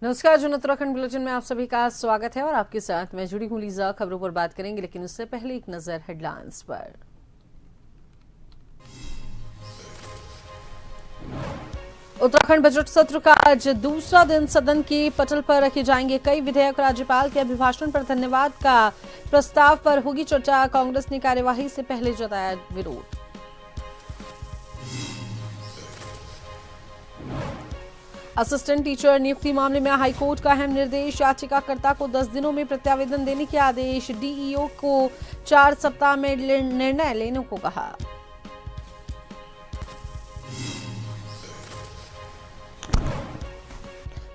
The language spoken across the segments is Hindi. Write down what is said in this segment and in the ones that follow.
नमस्कार। जन उत्तराखंड बुलेटिन में आप सभी का स्वागत है और आपके साथ मैं जुड़ी हूं लीजा। खबरों पर बात करेंगे, लेकिन उससे पहले एक नजर हेडलाइंस पर। उत्तराखंड बजट सत्र का आज दूसरा दिन। सदन के पटल पर रखे जाएंगे कई विधेयक। राज्यपाल के अभिभाषण पर धन्यवाद का प्रस्ताव पर होगी चर्चा। कांग्रेस ने कार्यवाही से पहले जताया विरोध। असिस्टेंट टीचर नियुक्ति मामले में हाईकोर्ट का अहम निर्देश। याचिकाकर्ता को 10 दिनों में प्रत्यावेदन देने के आदेश। डीईओ को 4 सप्ताह में निर्णय लेने को कहा।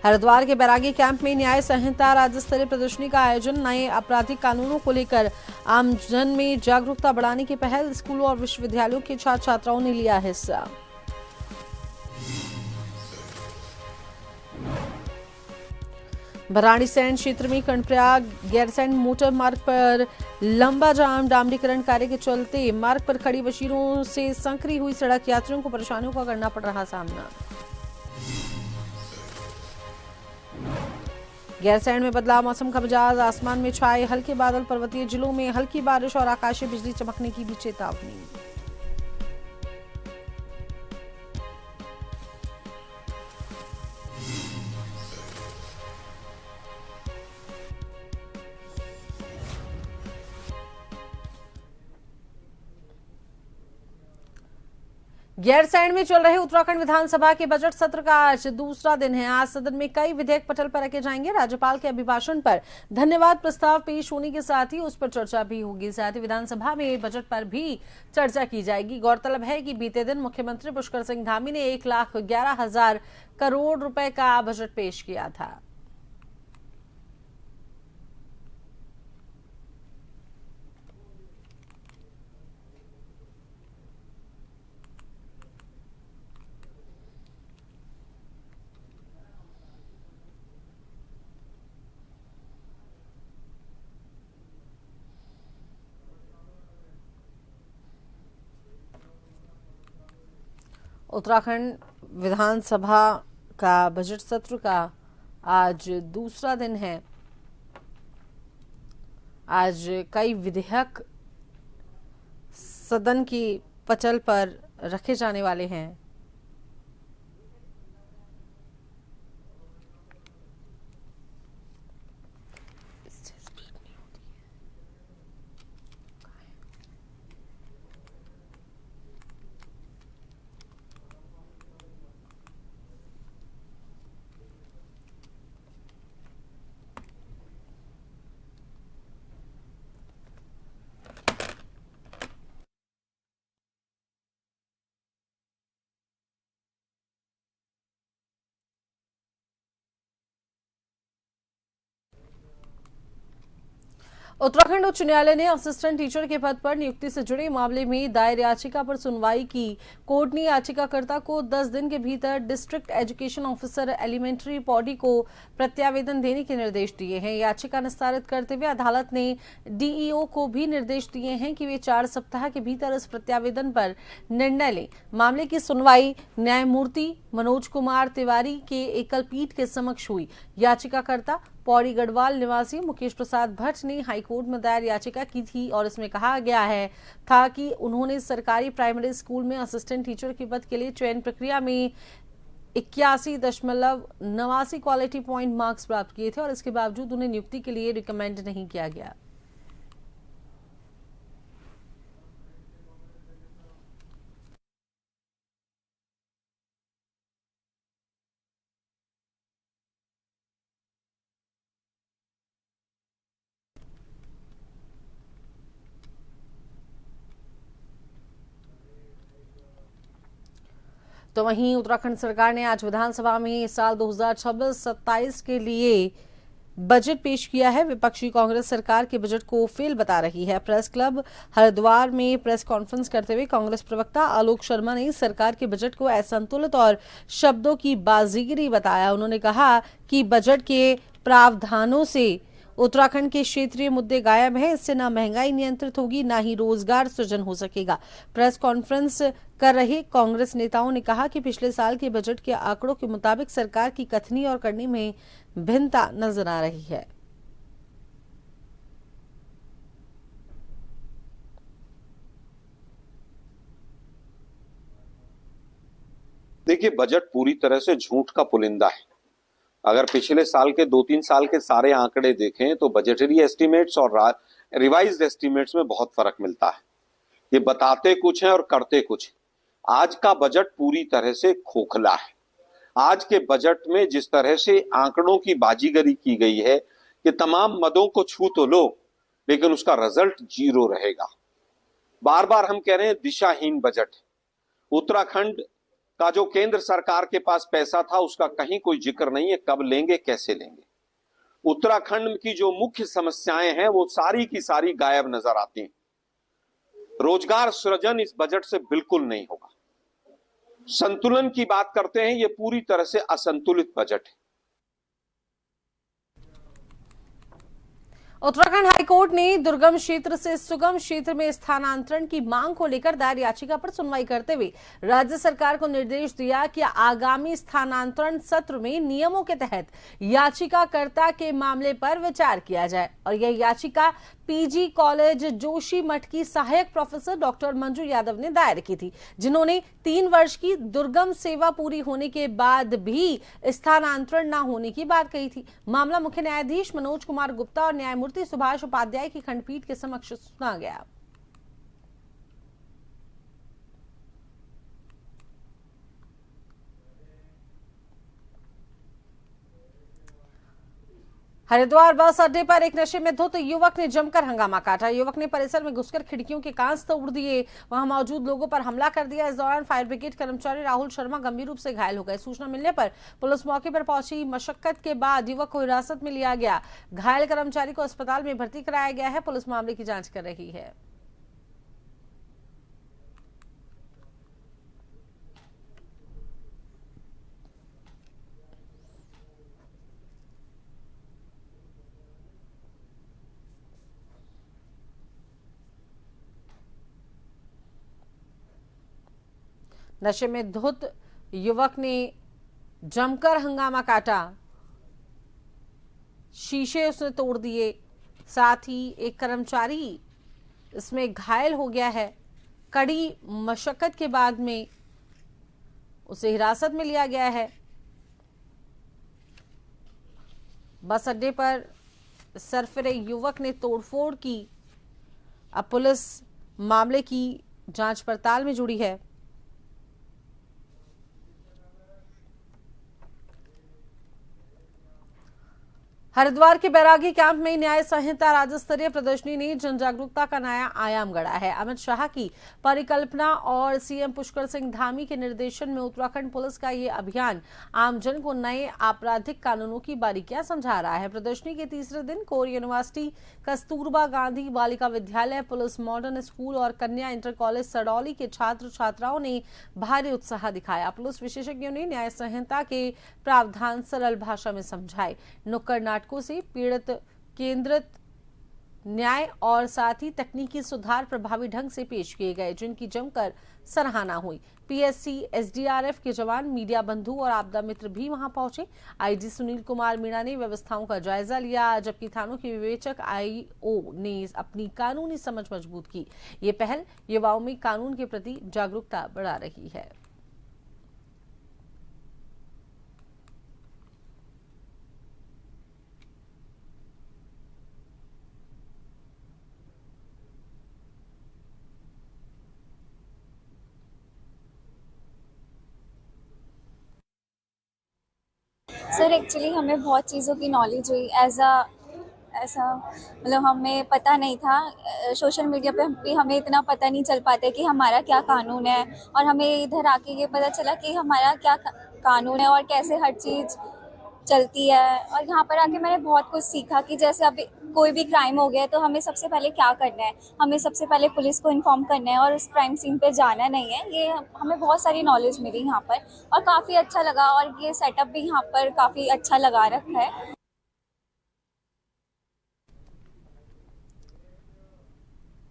हरिद्वार के बैरागी कैंप में न्याय संहिता राज्य स्तरीय प्रदर्शनी का आयोजन। नए आपराधिक कानूनों को लेकर आमजन में जागरूकता बढ़ाने की पहल। स्कूलों और विश्वविद्यालयों के छात्र छात्राओं ने लिया हिस्सा। भराड़ीसैंण क्षेत्र में कर्णप्रयाग गैरसैंण मोटर मार्ग पर लंबा जाम। डामरीकरण कार्य के चलते मार्ग पर खड़ी वशीरों से संकरी हुई सड़क। यात्रियों को परेशानियों का करना पड़ रहा सामना। गैरसैंण में बदला मौसम का मिजाज। आसमान में छाए हल्के बादल। पर्वतीय जिलों में हल्की बारिश और आकाशीय बिजली चमकने की भी चेतावनी। गैरसैंण में चल रहे उत्तराखंड विधानसभा के बजट सत्र का आज दूसरा दिन है। आज सदन में कई विधेयक पटल पर रखे जाएंगे। राज्यपाल के अभिभाषण पर धन्यवाद प्रस्ताव पेश होने के साथ ही उस पर चर्चा भी होगी। साथ ही विधानसभा में बजट पर भी चर्चा की जाएगी। गौरतलब है कि बीते दिन मुख्यमंत्री पुष्कर सिंह धामी ने 1,11,000 करोड़ रुपए का बजट पेश किया था। उत्तराखंड विधानसभा का बजट सत्र का आज दूसरा दिन है। आज कई विधेयक सदन की पटल पर रखे जाने वाले हैं। उत्तराखंड उच्च न्यायालय ने असिस्टेंट टीचर के पद पर नियुक्ति से जुड़े मामले में दायर याचिका पर सुनवाई की। कोर्ट ने याचिकाकर्ता को 10 दिन के भीतर डिस्ट्रिक्ट एजुकेशन ऑफिसर एलिमेंट्री पौडी को प्रत्यावेदन देने के निर्देश दिए हैं। याचिका निस्तारित करते हुए अदालत ने डीईओ को भी निर्देश दिए हैं कि वे 4 सप्ताह के भीतर इस प्रत्यावेदन पर निर्णय लें। मामले की सुनवाई न्यायमूर्ति मनोज कुमार तिवारी के एकल पीठ के समक्ष हुई। याचिकाकर्ता पौड़ी गढ़वाल निवासी मुकेश प्रसाद भट्ट ने हाईकोर्ट में दायर याचिका की थी और इसमें कहा गया है था कि उन्होंने सरकारी प्राइमरी स्कूल में असिस्टेंट टीचर के पद के लिए चयन प्रक्रिया में 81.89 क्वालिटी पॉइंट मार्क्स प्राप्त किए थे और इसके बावजूद उन्हें नियुक्ति के लिए रिकमेंड नहीं किया गया। तो वहीं उत्तराखंड सरकार ने आज विधानसभा में साल 2026-27 के लिए बजट पेश किया है। विपक्षी कांग्रेस सरकार के बजट को फेल बता रही है। प्रेस क्लब हरिद्वार में प्रेस कॉन्फ्रेंस करते हुए कांग्रेस प्रवक्ता आलोक शर्मा ने सरकार के बजट को असंतुलित और शब्दों की बाजीगरी बताया। उन्होंने कहा कि बजट के प्रावधानों से उत्तराखंड के क्षेत्रीय मुद्दे गायब हैं, इससे न महंगाई नियंत्रित होगी न ही रोजगार सृजन हो सकेगा। प्रेस कॉन्फ्रेंस कर रहे कांग्रेस नेताओं ने कहा कि पिछले साल के बजट के आंकड़ों के मुताबिक सरकार की कथनी और करनी में भिन्नता नजर आ रही है। देखिए, बजट पूरी तरह से झूठ का पुलिंदा है। अगर पिछले साल के 2-3 साल के सारे आंकड़े देखें तो बजटरी एस्टिमेट्स और रिवाइज्ड एस्टिमेट्स में बहुत फर्क मिलता है। ये बताते कुछ हैं और करते कुछ। आज का बजट पूरी तरह से खोखला है। आज के बजट में जिस तरह से आंकड़ों की बाजीगरी की गई है कि तमाम मदों को छू तो लो, लेकिन उसका रिजल्ट 0 रहेगा। बार बार हम कह रहे हैं दिशाहीन बजट। उत्तराखंड का जो केंद्र सरकार के पास पैसा था उसका कहीं कोई जिक्र नहीं है, कब लेंगे, कैसे लेंगे। उत्तराखंड की जो मुख्य समस्याएं हैं वो सारी की सारी गायब नजर आती हैं। रोजगार सृजन इस बजट से बिल्कुल नहीं होगा। संतुलन की बात करते हैं, ये पूरी तरह से असंतुलित बजट है। उत्तराखंड हाईकोर्ट ने दुर्गम क्षेत्र से सुगम क्षेत्र में स्थानांतरण की मांग को लेकर दायर याचिका पर सुनवाई करते हुए राज्य सरकार को निर्देश दिया कि आगामी स्थानांतरण सत्र में नियमों के तहत याचिकाकर्ता के मामले पर विचार किया जाए। और यह याचिका पीजी कॉलेज जोशीमठ की सहायक प्रोफेसर डॉक्टर मंजू यादव ने दायर की थी, जिन्होंने 3 वर्ष की दुर्गम सेवा पूरी होने के बाद भी स्थानांतरण न होने की बात कही थी। मामला मुख्य न्यायाधीश मनोज कुमार गुप्ता और न्यायमूर्ति सुभाष उपाध्याय की खंडपीठ के समक्ष सुना गया। हरिद्वार बस अड्डे पर एक नशे में धुत युवक ने जमकर हंगामा काटा। युवक ने परिसर में घुसकर खिड़कियों के कांच तोड़ दिए, वहां मौजूद लोगों पर हमला कर दिया। इस दौरान फायर ब्रिगेड कर्मचारी राहुल शर्मा गंभीर रूप से घायल हो गए। सूचना मिलने पर पुलिस मौके पर पहुंची। मशक्कत के बाद युवक को हिरासत में लिया गया। घायल कर्मचारी को अस्पताल में भर्ती कराया गया है। पुलिस मामले की जांच कर रही है। नशे में धुत युवक ने जमकर हंगामा काटा, शीशे उसने तोड़ दिए, साथ ही एक कर्मचारी इसमें घायल हो गया है। कड़ी मशक्कत के बाद में उसे हिरासत में लिया गया है। बस अड्डे पर सरफिरे युवक ने तोड़फोड़ की। अब पुलिस मामले की जांच पड़ताल में जुड़ी है। हरिद्वार के बैरागी कैंप में न्याय संहिता राज्य स्तरीय प्रदर्शनी ने जन जागरूकता का नया आयाम गढ़ा है। अमित शाह की परिकल्पना और सीएम पुष्कर सिंह धामी के निर्देशन में उत्तराखंड पुलिस का ये अभियान आमजन को नए आपराधिक कानूनों की बारीकियां समझा रहा है। प्रदर्शनी के तीसरे दिन core university, Kasturba Gandhi Balika Vidyalaya, police modern school और कन्या इंटर कॉलेज सडौली के छात्र छात्राओं ने भारी उत्साह दिखाया। पुलिस विशेषज्ञों ने न्याय संहिता के प्रावधान सरल भाषा में समझाए। नुक्कड़ नाटकों से पीड़ित केंद्रित न्याय और साथ ही तकनीकी सुधार प्रभावी ढंग से पेश किए गए, जिनकी जमकर सराहना हुई। पीएससी, एसडीआरएफ के जवान, मीडिया बंधु और आपदा मित्र भी वहां पहुंचे। आईजी सुनील कुमार मीणा ने व्यवस्थाओं का जायजा लिया, जबकि थानों के विवेचक आईओ ने अपनी कानूनी समझ मजबूत की। ये पहल युवाओं में कानून के प्रति जागरूकता बढ़ा रही है। सर एक्चुअली हमें बहुत चीज़ों की नॉलेज हुई ऐसा मतलब हमें पता नहीं था। सोशल मीडिया पे भी हमें इतना पता नहीं चल पाता कि हमारा क्या कानून है, और हमें इधर आके ये पता चला कि हमारा क्या कानून है और कैसे हर चीज़ चलती है। और यहाँ पर आके मैंने बहुत कुछ सीखा कि जैसे अभी कोई भी क्राइम हो गया तो हमें सबसे पहले क्या करना है, हमें सबसे पहले पुलिस को इन्फॉर्म करना है और उस क्राइम सीन पे जाना नहीं है। ये हमें बहुत सारी नॉलेज मिली यहाँ पर और काफ़ी अच्छा लगा, और ये सेटअप भी यहाँ पर काफ़ी अच्छा लगा रखा है।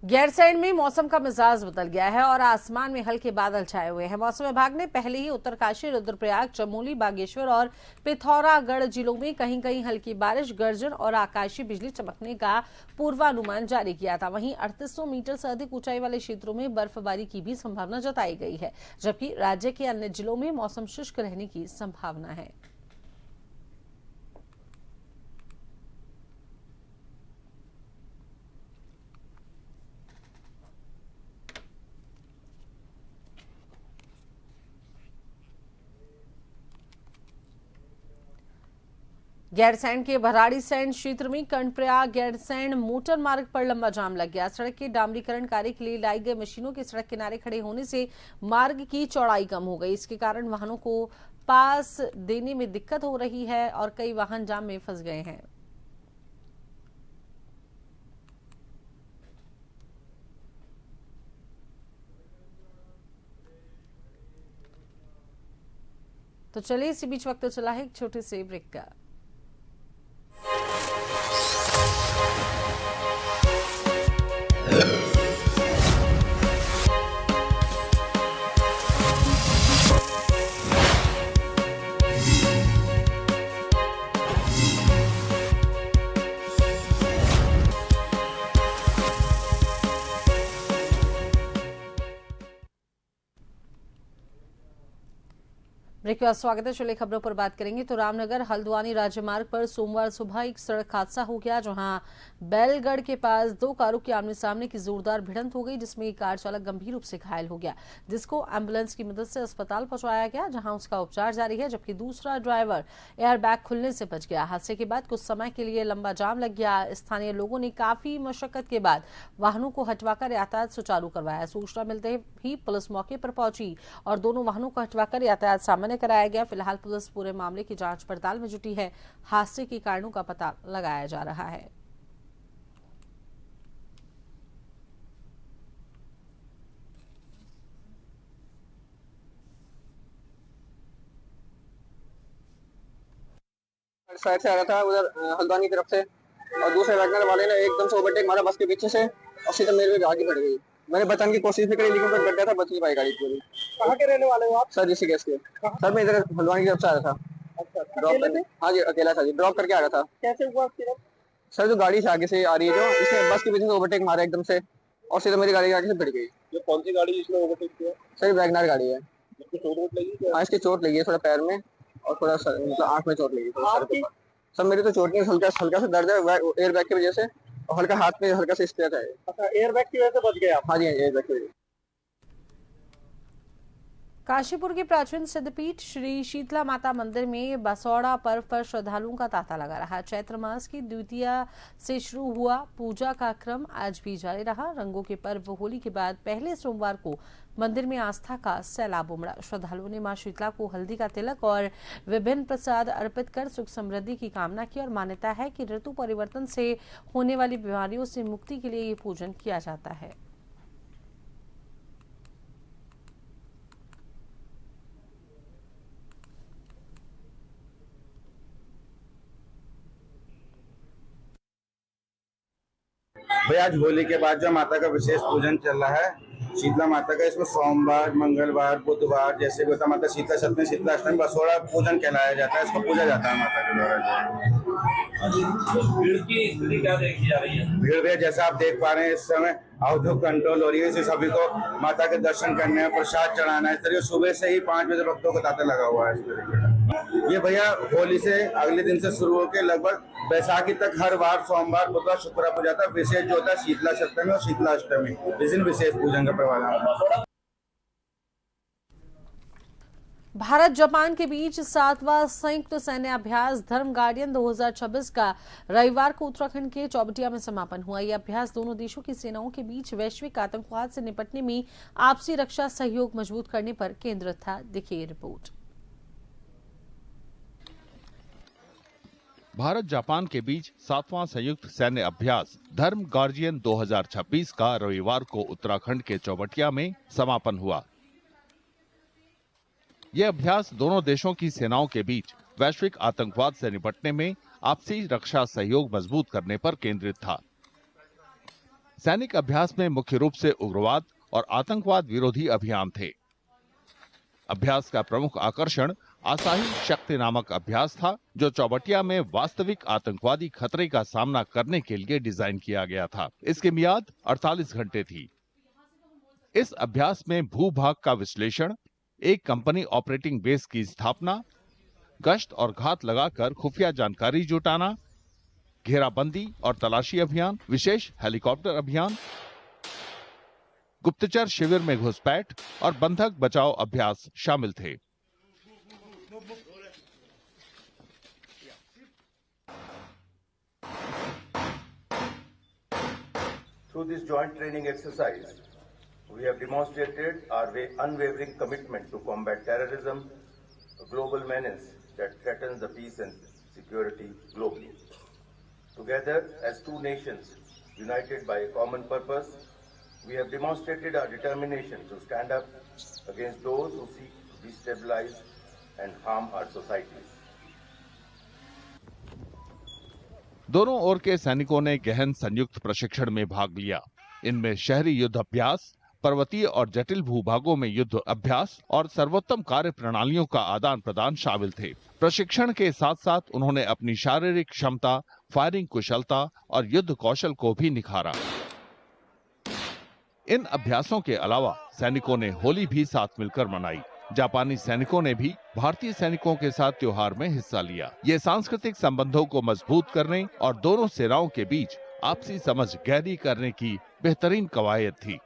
गैरसैंण में मौसम का मिजाज बदल गया है और आसमान में हल्के बादल छाए हुए हैं। मौसम विभाग ने पहले ही उत्तरकाशी, रुद्रप्रयाग, चमोली, बागेश्वर और पिथौरागढ़ जिलों में कहीं कहीं हल्की बारिश, गर्जन और आकाशीय बिजली चमकने का पूर्वानुमान जारी किया था। वहीं 3800 मीटर से अधिक ऊंचाई वाले क्षेत्रों में बर्फबारी की भी संभावना जताई गई है, जबकि राज्य के अन्य जिलों में मौसम शुष्क रहने की संभावना है। गैरसैंण के भराड़ीसैंण क्षेत्र में कर्णप्रयाग गैरसैंण मोटर मार्ग पर लंबा जाम लग गया। सड़क के डामरीकरण कार्य के लिए लाई गई मशीनों के सड़क किनारे खड़े होने से मार्ग की चौड़ाई कम हो गई। इसके कारण वाहनों को पास देने में दिक्कत हो रही है और कई वाहन जाम में फंस गए हैं। तो चलिए इसी बीच वक्त चला है एक छोटे से ब्रेक का। ब्रेक के बाद स्वागत है। चलिए खबरों पर बात करेंगे तो रामनगर हल्द्वानी राजमार्ग पर सोमवार सुबह एक सड़क हादसा हो गया, जहां बैलगढ़ के पास दो कारों की आमने सामने की जोरदार भिड़ंत हो गई, जिसमें एक कार चालक गंभीर रूप से घायल हो गया, जिसको एम्बुलेंस की मदद से अस्पताल पहुंचाया गया, जहां उसका उपचार जारी है, जबकि दूसरा ड्राइवर एयरबैग खुलने से बच गया। हादसे के बाद कुछ समय के लिए लंबा जाम लग गया। स्थानीय लोगों ने काफी मशक्कत के बाद वाहनों को हटवाकर यातायात सुचारू करवाया। सूचना मिलते ही पुलिस मौके पर पहुंची और दोनों वाहनों को हटवाकर यातायात सामान्य कराया गया। फिलहाल पुलिस पूरे मामले की जांच पड़ताल में जुटी है। हादसे के कारणों का पता लगाया जा रहा है। साइड से आ रहा था उधर हल्द्वानी की तरफ से, और दूसरे वैगनर वाले ने एकदम से ओवरटेक मारा बस के पीछे से और सीधा मेरे पे आगे बढ़ गई। मैंने बचाने की कोशिश भी करी लेकिन तो गड्ढा था, बच नहीं पाई गाड़ी पूरी। कहाँ के रहने वाले हो आप? सर ऋषिकेश के। सर मैं इधर हल्द्वानी की तरफ से आ रहा था। अच्छा, ड्रॉप अकेले करने। थे? हाँ जी अकेला था जी, ड्रॉप करके आ रहा था। कैसे हुआ एक्सीडेंट? सर जो गाड़ी से आगे से आ रही है, जो इसने बस के पीछे से ओवरटेक मारा एकदम से और सीधा मेरी गाड़ी के आगे से भिड़ गई। ये कौन सी गाड़ी इसने ओवरटेक किया? सर वैगनर गाड़ी है। इसको चोट वोट लगी क्या? हाँ इसकी चोट लगी है थोड़ा पैर में और थोड़ा मतलब आंख में चोट लगी है सर के ऊपर। सर मेरी तो चोट नहीं, हल्का हल्का सा दर्द है एयरबैग की वजह से और हल्का हाथ में हल्का सा स्क्रैच है। अच्छा, एयरबैग की वजह से बच गए आप? हाँ जी एयरबैग की वजह। काशीपुर के प्राचीन सिद्धपीठ श्री शीतला माता मंदिर में बसौड़ा पर्व पर श्रद्धालुओं का तांता लगा रहा। चैत्र मास की द्वितीया से शुरू हुआ पूजा का क्रम आज भी जारी रहा। रंगों के पर्व होली के बाद पहले सोमवार को मंदिर में आस्था का सैलाब उमड़ा। श्रद्धालुओं ने मां शीतला को हल्दी का तिलक और विभिन्न प्रसाद अर्पित कर सुख समृद्धि की कामना की और मान्यता है कि ऋतु परिवर्तन से होने वाली बीमारियों से मुक्ति के लिए ये पूजन किया जाता है। भाई आज होली के बाद जो माता का विशेष पूजन चल रहा है शीतला माता का, इसमें सोमवार, मंगलवार, बुधवार जैसे भी होता माता शीतला सप्तमी, शीतला अष्टमी, बसोड़ा पूजन कहलाया जाता है। इसको पूजा जाता है माता के द्वारा। भीड़ की स्थिति क्या देखी जा रही है? भीड़ में जैसा आप देख पा रहे हैं इस समय आउटडोर कंट्रोल हो रही है। इसे सभी को माता के दर्शन करने हैं, प्रसाद चढ़ाना है। इस तरीके सुबह से ही 5 बजे भक्तों को तांता लगा हुआ है इस तरीके का। ये भैया होली से अगले दिन से शुरू होकर लगभग बैसाखी तक हर बार सोमवार, बुधवार, शुक्रवार पूजा था। विशेष जो होता है शीतला सप्तमी और शीतला अष्टमी, इस दिन विशेष पूजन का प्रावधान है। भारत जापान के बीच 7वां संयुक्त सैन्य अभ्यास धर्म गार्डियन 2026 का रविवार को उत्तराखंड के चौबटिया में समापन हुआ। यह अभ्यास दोनों देशों की सेनाओं के बीच वैश्विक आतंकवाद से निपटने में आपसी रक्षा सहयोग मजबूत करने पर केंद्रित था। देखिए रिपोर्ट। भारत जापान के बीच 7वां संयुक्त सैन्य अभ्यास धर्म गार्जियन 2026 का रविवार को उत्तराखंड के चौबटिया में समापन हुआ। यह अभ्यास दोनों देशों की सेनाओं के बीच वैश्विक आतंकवाद से निपटने में आपसी रक्षा सहयोग मजबूत करने पर केंद्रित था। सैनिक अभ्यास में मुख्य रूप से उग्रवाद और आतंकवाद विरोधी अभियान थे। अभ्यास का प्रमुख आकर्षण आसाही शक्ति नामक अभ्यास था, जो चौबटिया में वास्तविक आतंकवादी खतरे का सामना करने के लिए डिजाइन किया गया था। इसकी मियाद 48 घंटे थी। इस अभ्यास में भूभाग का विश्लेषण, एक कंपनी ऑपरेटिंग बेस की स्थापना, गश्त और घात लगाकर खुफिया जानकारी जुटाना, घेराबंदी और तलाशी अभियान, विशेष हेलीकॉप्टर अभियान, गुप्तचर शिविर में घुसपैठ और बंधक बचाव अभ्यास शामिल थे। Through this joint training exercise, we have demonstrated our unwavering commitment to combat terrorism, a global menace that threatens the peace and security globally. Together, as two nations united by a common purpose, we have demonstrated our determination to stand up against those who seek to destabilize and harm our societies. दोनों ओर के सैनिकों ने गहन संयुक्त प्रशिक्षण में भाग लिया। इनमें शहरी युद्ध अभ्यास, पर्वतीय और जटिल भूभागों में युद्ध अभ्यास और सर्वोत्तम कार्य प्रणालियों का आदान प्रदान शामिल थे। प्रशिक्षण के साथ साथ उन्होंने अपनी शारीरिक क्षमता, फायरिंग कुशलता और युद्ध कौशल को भी निखारा। इन अभ्यासों के अलावा सैनिकों ने होली भी साथ मिलकर मनाई। जापानी सैनिकों ने भी भारतीय सैनिकों के साथ त्योहार में हिस्सा लिया। ये सांस्कृतिक संबंधों को मजबूत करने और दोनों सेनाओं के बीच आपसी समझ गहरी करने की बेहतरीन कवायद थी।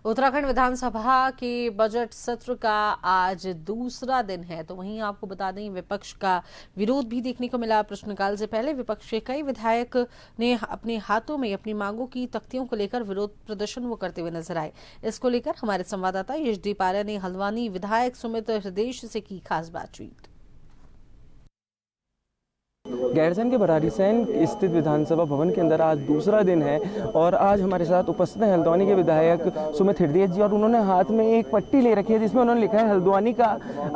उत्तराखंड विधानसभा के बजट सत्र का आज दूसरा दिन है, तो वहीं आपको बता दें विपक्ष का विरोध भी देखने को मिला। प्रश्नकाल से पहले विपक्ष के कई विधायक ने अपने हाथों में अपनी मांगों की तख्तियों को लेकर विरोध प्रदर्शन वो करते हुए नजर आए। इसको लेकर हमारे संवाददाता यशदीप आर्य ने हल्द्वानी विधायक सुमित हृदयेश से की खास बातचीत। गैरसैंण के भराड़ीसैंण स्थित विधानसभा भवन के अंदर आज दूसरा दिन है और आज हमारे साथ उपस्थित हैं हल्द्वानी के विधायक सुमित हृदयेश जी और उन्होंने हाथ में एक पट्टी ले रखी है जिसमें उन्होंने लिखा है हल्द्वानी का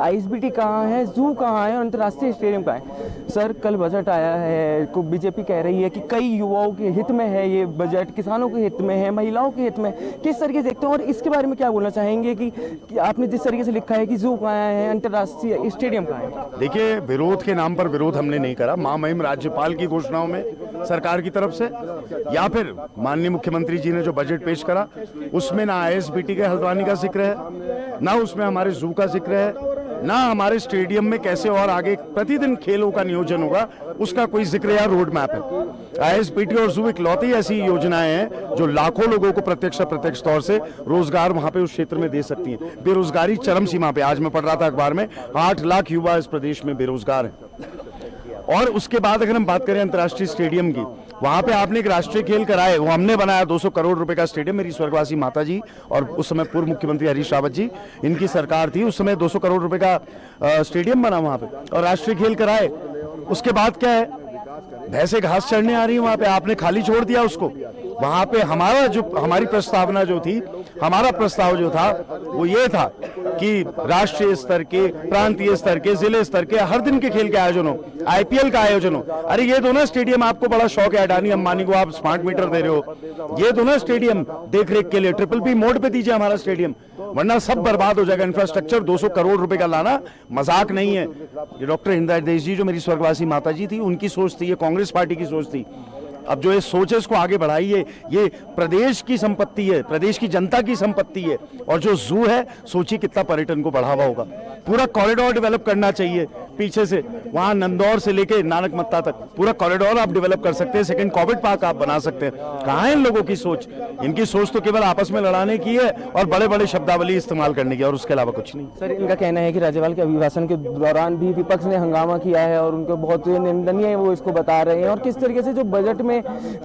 आईएसबीटी कहाँ है, जू कहाँ है और अंतर्राष्ट्रीय स्टेडियम कहाँ है। सर, कल बजट आया है, बीजेपी कह रही है कि कई युवाओं के हित में है ये बजट, किसानों के हित में है, महिलाओं के हित में, किस तरीके से देखते हैं और इसके बारे में क्या बोलना चाहेंगे कि आपने जिस तरीके से लिखा है कि जू कहाँ है, अंतर्राष्ट्रीय स्टेडियम कहाँ है? देखिए, विरोध के नाम पर विरोध हमने नहीं करा। महामहिम राज्यपाल की घोषणाओं में सरकार की तरफ से या फिर माननीय मुख्यमंत्री जी ने जो बजट पेश करा उसमें ना आईएसबीटी के हल्द्वानी का जिक्र है, ना उसमें हमारे जू का जिक्र है, ना हमारे स्टेडियम में कैसे और आगे प्रतिदिन खेलों का नियोजन होगा उसका कोई जिक्र या रोड मैप है। आईएसबीटी और जू इकलौती ऐसी योजनाएं हैं जो लाखों लोगों को प्रत्यक्ष तौर से रोजगार वहां पे उस क्षेत्र में दे सकती हैं। बेरोजगारी चरम सीमा पे, आज मैं पढ़ रहा था अखबार में 8 लाख युवा इस प्रदेश में बेरोजगार हैं। और उसके बाद अगर हम बात करें अंतर्राष्ट्रीय स्टेडियम की, वहां पे आपने एक राष्ट्रीय खेल कराए, वो हमने बनाया 200 करोड़ रुपए का स्टेडियम। मेरी स्वर्गवासी माता जी और उस समय पूर्व मुख्यमंत्री हरीश रावत जी, इनकी सरकार थी, उस समय 200 करोड़ रुपए का स्टेडियम बना वहां पे और राष्ट्रीय खेल कराए। उसके बाद क्या है, भैंसे घास चढ़ने आ रही है वहां पे, आपने खाली छोड़ दिया उसको। वहां पे हमारी प्रस्तावना जो थी, हमारा प्रस्ताव जो था वो ये था कि राष्ट्रीय स्तर के, प्रांतीय स्तर के, जिले स्तर के हर दिन के खेल के आयोजन हो, आईपीएल का आयोजन हो। अरे ये दोनों स्टेडियम, आपको बड़ा शौक है अडानी अंबानी को, आप स्मार्ट मीटर दे रहे हो, ये दोनों स्टेडियम देख रेख के लिए BBB मोड पे दीजिए हमारा स्टेडियम, वरना सब बर्बाद हो जाएगा। इंफ्रास्ट्रक्चर 200 करोड़ रुपए का लाना मजाक नहीं है। ये डॉक्टर हृदयेश जी जो मेरी स्वर्गवासी माता जी थी, उनकी सोच थी, ये कांग्रेस पार्टी की सोच थी। अब जो ये सोच है इसको आगे बढ़ाइए। ये प्रदेश की संपत्ति है, प्रदेश की जनता की संपत्ति है। और जो जू है, सोचिए कितना पर्यटन को बढ़ावा होगा। पूरा कॉरिडोर डेवलप करना चाहिए पीछे से, वहां नंदौर से लेके नानकमत्ता तक पूरा कॉरिडोर आप डेवलप कर सकते हैं। सेकंड कॉविड पार्क आप बना सकते हैं। कहां है इन लोगों की सोच? इनकी सोच तो केवल आपस में लड़ाने की है और बड़े बड़े शब्दावली इस्तेमाल करने की, और उसके अलावा कुछ नहीं। सर, इनका कहना है कि राज्यपाल के अभिभाषण के दौरान भी विपक्ष ने हंगामा किया है और उनको बहुत निंदनीय है, वो इसको बता रहे हैं। और किस तरीके से जो बजट में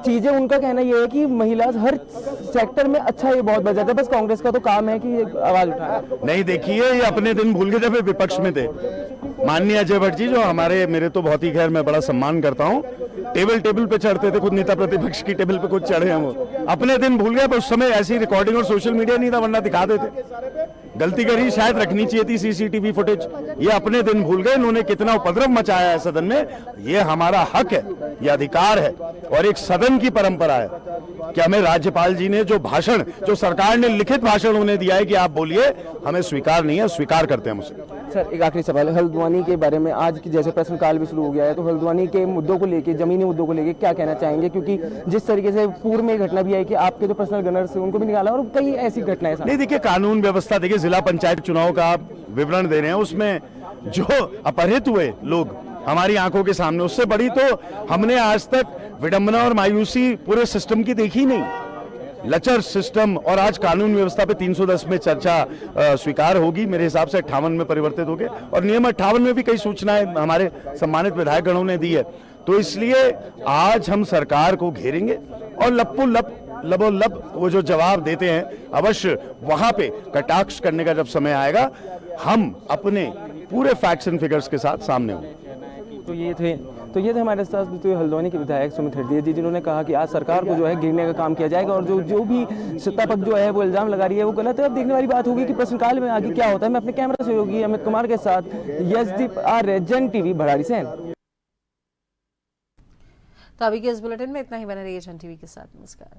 चीजें, उनका कहना यह है कि महिला हर सेक्टर में अच्छा, ये बहुत बजट है, बस कांग्रेस का तो काम है कि आवाज उठाए। नहीं, देखिए, ये अपने दिन भूल गए जब विपक्ष में थे। माननीय अजय भट्ट जी जो मेरे तो बहुत ही, खैर मैं बड़ा सम्मान करता हूँ, टेबल पे चढ़ते थे, खुद नेता प्रतिपक्ष की टेबल पे खुद चढ़े हम, अपने दिन भूल गए। उस समय ऐसी रिकॉर्डिंग और सोशल मीडिया नहीं था, वरना दिखा देते। गलती करी, शायद रखनी चाहिए थी सीसीटीवी फुटेज। ये अपने दिन भूल गए, इन्होंने कितना उपद्रव मचाया है सदन में। ये हमारा हक है, ये अधिकार है और एक सदन की परंपरा है कि हमें राज्यपाल जी ने जो भाषण, जो सरकार ने लिखित भाषण उन्हें दिया है कि आप बोलिए, हमें स्वीकार नहीं है, स्वीकार करते हैं मुझसे। सर एक आखिरी सवाल, हल्द्वानी के बारे में आज की जैसे प्रश्नकाल भी शुरू हो गया है, तो हल्द्वानी के मुद्दों को लेके, जमीनी मुद्दों को लेके क्या कहना चाहेंगे? क्योंकि जिस तरीके से पूर्व में घटना भी आई कि आपके जो पर्सनल गनर्स थे उनको भी निकाला और कई ऐसी घटनाएं। नहीं देखिए, कानून व्यवस्था, देखिए जिला पंचायत चुनाव का आप विवरण दे रहे हैं, उसमें जो अपहृत हुए लोग हमारी आंखों के सामने, उससे बड़ी तो हमने आज तक विडंबना और मायूसी पूरे सिस्टम की देखी नहीं। लचर सिस्टम, और आज कानून व्यवस्था पे 310 में चर्चा स्वीकार होगी, मेरे हिसाब से 58 में परिवर्तित हो गए, और नियम 58 में भी कई सूचनाएं हमारे सम्मानित विधायक गणों ने दी है। तो इसलिए आज हम सरकार को घेरेंगे और लबोलब वो जो जवाब देते हैं, अवश्य वहां पे कटाक्ष करने का जब समय आएगा, हम अपने पूरे फैक्ट्स एंड फिगर्स के साथ सामने होंगे। तो ये थे हमारे साथ तो हल्द्वानी के विधायक सुमित हृदय जी, जिन्होंने कहा कि आज सरकार को जो है गिरने का काम किया जाएगा और जो भी सत्ता पक्ष जो है वो इल्जाम लगा रही है वो गलत है। अब देखने वाली बात होगी कि प्रश्नकाल में आगे क्या होता है। मैं अपने कैमरा सहयोगी अमित कुमार के साथ यशदीप आर्य, जन टीवी, भराड़ीसैंण। तो अभी के इस बुलेटिन में इतना ही। बने रहिए जन टीवी के साथ। नमस्कार।